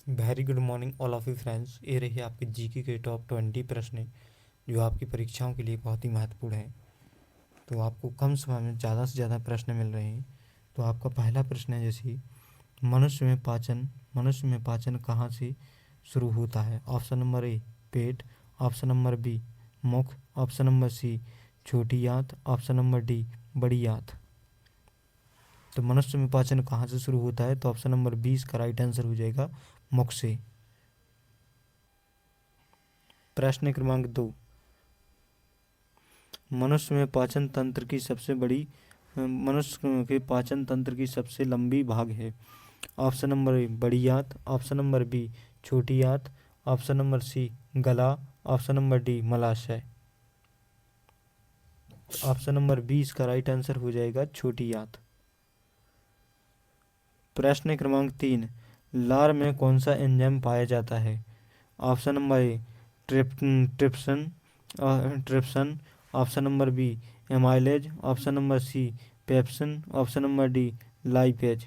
Very good morning all of you friends. ये रही आपकी जीके के टॉप 20 प्रश्न जो आपकी परीक्षाओं के लिए बहुत ही महत्वपूर्ण है। तो आपको कम समय में ज़्यादा से ज़्यादा प्रश्न मिल रहे हैं। तो आपका पहला प्रश्न है जैसे मनुष्य में पाचन कहाँ से शुरू होता है। ऑप्शन नंबर ए पेट, ऑप्शन नंबर बी मुख, ऑप्शन नंबर सी छोटी आंत, ऑप्शन नंबर डी बड़ी आंत। तो मनुष्य में पाचन कहाँ से शुरू होता है, तो ऑप्शन नंबर 20 का राइट आंसर हो जाएगा मुख से। प्रश्न क्रमांक 2, मनुष्य में पाचन तंत्र की सबसे बड़ी मनुष्य के पाचन तंत्र की सबसे लंबी भाग है। ऑप्शन नंबर ए बड़ी आंत, ऑप्शन नंबर बी छोटी आंत, ऑप्शन नंबर सी गला, ऑप्शन नंबर डी मलाशय। ऑप्शन नंबर 20 का राइट आंसर हो जाएगा छोटी आंत। प्रश्न क्रमांक 3, लार में कौन सा एंजाइम पाया जाता है। Option number A trypsin trypsin, option number B amylase, option number C pepsin, option number D lipase.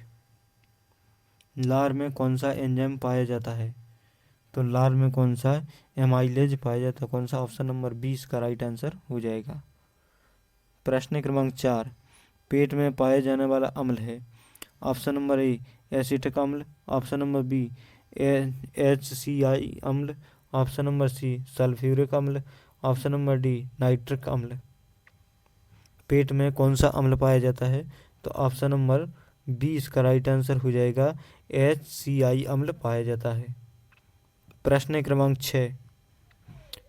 लार में कौन सा एंजाइम पाया जाता है, तो लार में कौन सा एमाइलेज पाया जाता है, कौन सा, ऑप्शन नंबर 20 का राइट आंसर हो जाएगा। प्रश्न क्रमांक 4, पेट में पाया जाने वाला अम्ल है। ऑप्शन नंबर ए एसिटिक अम्ल, ऑप्शन नंबर बी HCl अम्ल, ऑप्शन नंबर सी सल्फ्यूरिक अम्ल, ऑप्शन नंबर डी नाइट्रिक अम्ल। पेट में कौन सा अम्ल पाया जाता है, तो ऑप्शन नंबर 20 का राइट आंसर हो जाएगा HCl अम्ल पाया जाता है। प्रश्न क्रमांक 6,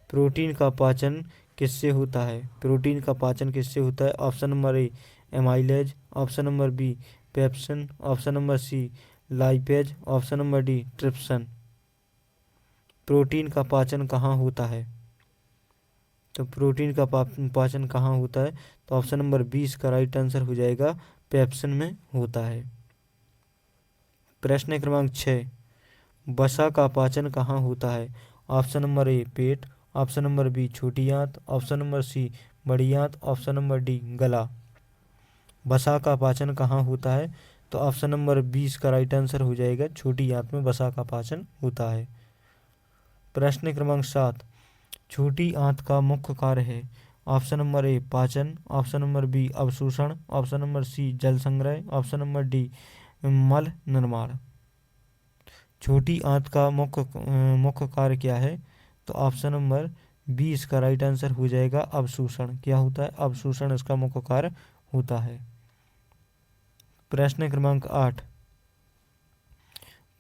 प्रोटीन का पाचन किससे होता है। प्रोटीन का पाचन किससे होता है। Option number A amylase, option number B pepsin, option number C lipase, option number D trypsin. Protein का पाचन कहाँ होता है, तो प्रोटीन का पाचन कहाँ होता है, तो ऑप्शन नंबर 20 का राइट आंसर हो जाएगा पेप्सिन में होता है। प्रश्न क्रमांक 6, वसा का पाचन कहाँ होता है। ऑप्शन नंबर ए पेट, ऑप्शन नंबर बी छोटी आंत, ऑप्शन नंबर सी बड़ी आंत, ऑप्शन नंबर डी गला। वसा का पाचन कहाँ होता है, तो ऑप्शन नंबर 20 का राइट आंसर हो जाएगा छोटी आंत में वसा का पाचन होता है। प्रश्न क्रमांक 7, छोटी आंत का मुख्य कार्य है। ऑप्शन नंबर ए पाचन, ऑप्शन नंबर बी अवशोषण, ऑप्शन नंबर सी जल संग्रह, ऑप्शन नंबर डी मल निर्माण। छोटी आंत का मुख्य कार्य क्या है, तो ऑप्शन नंबर 20 का राइट आंसर हो जाएगा अवशोषण। क्या होता है, अवशोषण इसका मुख्य कार्य होता है। प्रश्न क्रमांक 8,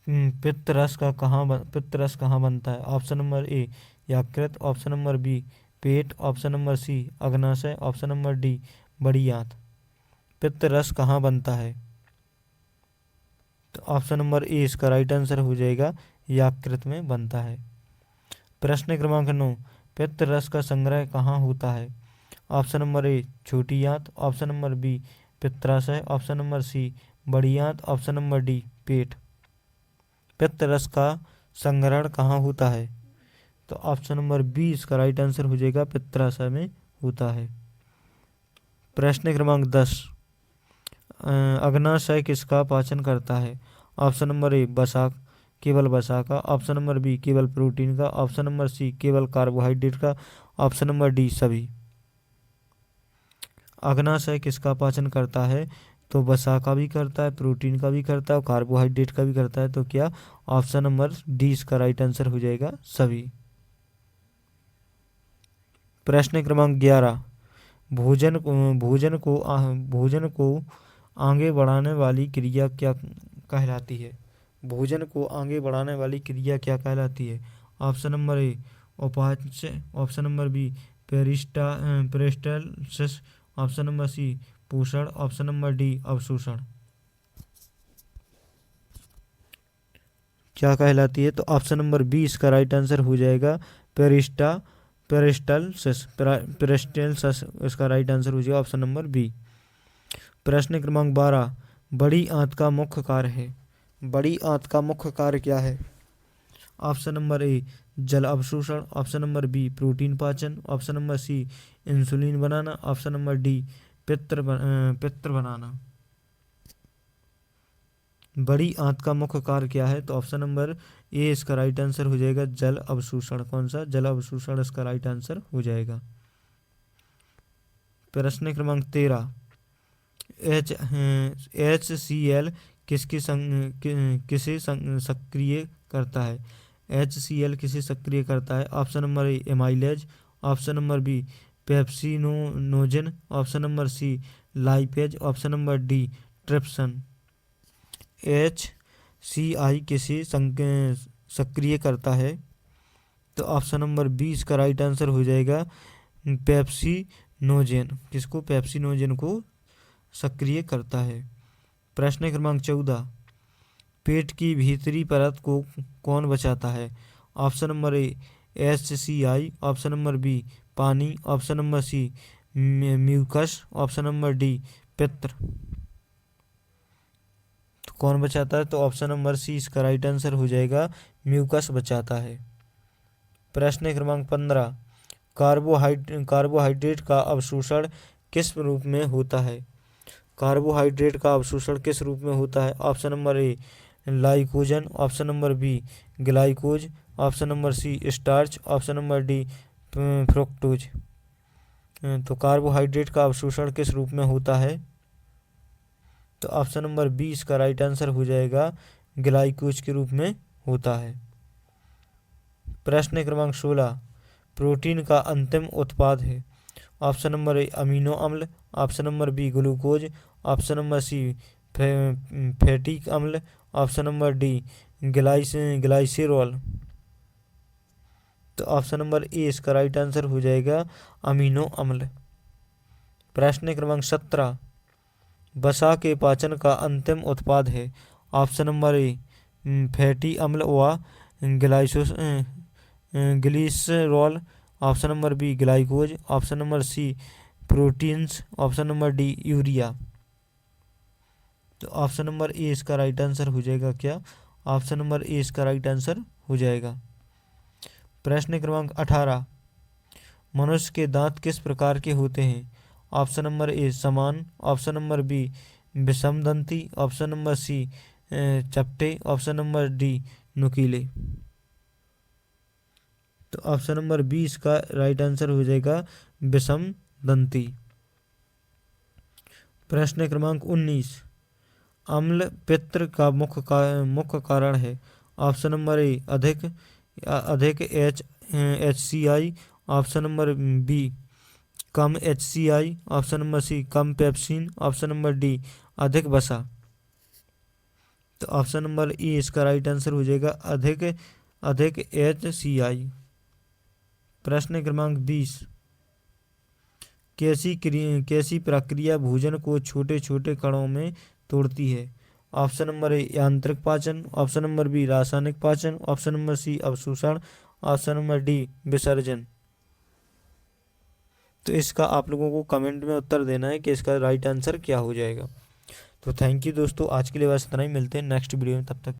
पित्त रस कहाँ बनता है। ऑप्शन नंबर ए यकृत, ऑप्शन नंबर बी पेट, ऑप्शन नंबर सी अग्नाशय, ऑप्शन नंबर डी बड़ी आंत। पित्त रस कहाँ बनता है, तो ऑप्शन नंबर ए इसका राइट आंसर हो जाएगा यकृत में बनता है। प्रश्न क्रमांक 9, पित्त रस का संग्रह कहाँ होता है। ऑप्शन नंबर ए छोटी आंत, ऑप्शन नंबर बी पित्ताशय, ऑप्शन नंबर सी बड़ी आंत, ऑप्शन नंबर डी पेट। पित्त रस का संग्रहण कहाँ होता है, तो ऑप्शन नंबर 20 का राइट आंसर हो जाएगा पित्ताशय में होता है। प्रश्न क्रमांक 10, अग्नाशय किसका पाचन करता है। ऑप्शन नंबर ए वसा, केवल वसा का, ऑप्शन नंबर बी केवल प्रोटीन का, ऑप्शन नंबर सी केवल कार्बोहाइड्रेट का, ऑप्शन नंबर डी सभी। अग्नाशय किसका पाचन करता है, तो वसा का भी करता है, प्रोटीन का भी करता है और कार्बोहाइड्रेट का भी करता है। तो क्या, ऑप्शन नंबर डी इसका राइट आंसर हो जाएगा सभी। प्रश्न क्रमांक 11, भोजन को आगे बढ़ाने वाली क्रिया क्या कहलाती है। भोजन को आगे बढ़ाने वाली क्रिया क्या कहलाती है। ऑप्शन नंबर ए उपाच्य, option number B peristalsis, option number C पोषण, ऑप्शन नंबर डी अवशोषण। क्या कहलाती है, तो ऑप्शन नंबर बी इसका राइट आंसर हो जाएगा पेरिस्टालसिस इसका राइट आंसर हो जाएगा ऑप्शन नंबर बी। प्रश्न क्रमांक 12, बड़ी आंत का मुख्य कार्य है। बड़ी आंत का मुख्य कार्य क्या है। ऑप्शन नंबर ए जल अवशोषण, ऑप्शन नंबर बी प्रोटीन पाचन, ऑप्शन नंबर सी इंसुलिन बनाना, ऑप्शन नंबर डी पित्र बनाना। बड़ी आंत का मुख्य कार्य क्या है? तो ऑप्शन नंबर ए इसका राइट आंसर हो जाएगा जल अवशोषण। कौन सा? जल अवशोषण इसका राइट आंसर हो जाएगा। प्रश्न क्रमांक 13, HCl किसे सक्रिय करता है? HCl किसे सक्रिय करता है? Option number A amylase, option number B pepsinogen, option number C lipase, option number D trypsin. HCl किसे सक्रिय करता है? तो ऑप्शन नंबर बी इसका राइट आंसर हो जाएगा पेप्सिनोजेन। किसको? पेप्सिनोजेन को सक्रिय करता है। प्रश्न क्रमांक 14, पेट की भीतरी परत को कौन बचाता है? Option number A HCl, option number B पानी, option number C mucus, option number D पित्त। तो कौन बचाता है? तो ऑप्शन नंबर सी इसका राइट आंसर हो जाएगा म्यूकस बचाता है। प्रश्न क्रमांक 15, कार्बोहाइड्रेट का अवशोषण किस रूप में होता है? कार्बोहाइड्रेट का अवशोषण किस रूप में होता है? Option number A glycogen, option number B glucose, option number C starch, option number D fructose. तो कार्बोहाइड्रेट का अवशोषण किस रूप में होता है? तो ऑप्शन नंबर बी इसका राइट आंसर हो जाएगा ग्लाइकोज के रूप में होता है। प्रश्न क्रमांक 16, प्रोटीन का अंतिम उत्पाद है? ऑप्शन नंबर ए अमीनो अम्ल, option number B glucose, option number C फैटिक अम्ल, ऑप्शन नंबर डी ग्लाइसेरॉल। तो ऑप्शन नंबर ए इसका राइट आंसर हो जाएगा अमीनो अम्ल। प्रश्न क्रमांक 17, वसा के पाचन का अंतिम उत्पाद है? ऑप्शन नंबर ए फैटी अम्ल व glycerol, option number B glucose, option number C proteins, option number D urea. तो ऑप्शन नंबर ए इसका राइट आंसर हो जाएगा क्या? ऑप्शन नंबर ए इसका राइट आंसर हो जाएगा। प्रश्न क्रमांक 18, मनुष्य के दांत किस प्रकार के होते हैं? ऑप्शन नंबर ए समान, ऑप्शन नंबर बी विषमदंती, ऑप्शन नंबर सी चपटे, ऑप्शन नंबर डी नुकीले। तो ऑप्शन नंबर बी इसका राइट आंसर हो जाएगा विषमदंती। प्रश्न क्रमांक 19, अम्ल पित्त का मुख्य कारण है? ऑप्शन नंबर ए अधिक HCl, ऑप्शन नंबर बी कम HCl, ऑप्शन नंबर सी कम पेप्सिन, ऑप्शन नंबर डी अधिक वसा। तो ऑप्शन नंबर ए इसका राइट आंसर हो जाएगा अधिक HCl। प्रश्न क्रमांक 20, कैसी प्रक्रिया भोजन को छोटे छोटे कणों में तोड़ती है? ऑप्शन नंबर ए यांत्रिक पाचन, ऑप्शन नंबर बी रासायनिक पाचन, ऑप्शन नंबर सी अवशोषण, ऑप्शन नंबर डी विसर्जन। तो इसका आप लोगों को कमेंट में उत्तर देना है कि इसका राइट आंसर क्या हो जाएगा। तो थैंक यू दोस्तों, आज के लिए बस इतना ही। मिलते हैं नेक्स्ट वीडियो में, तब तक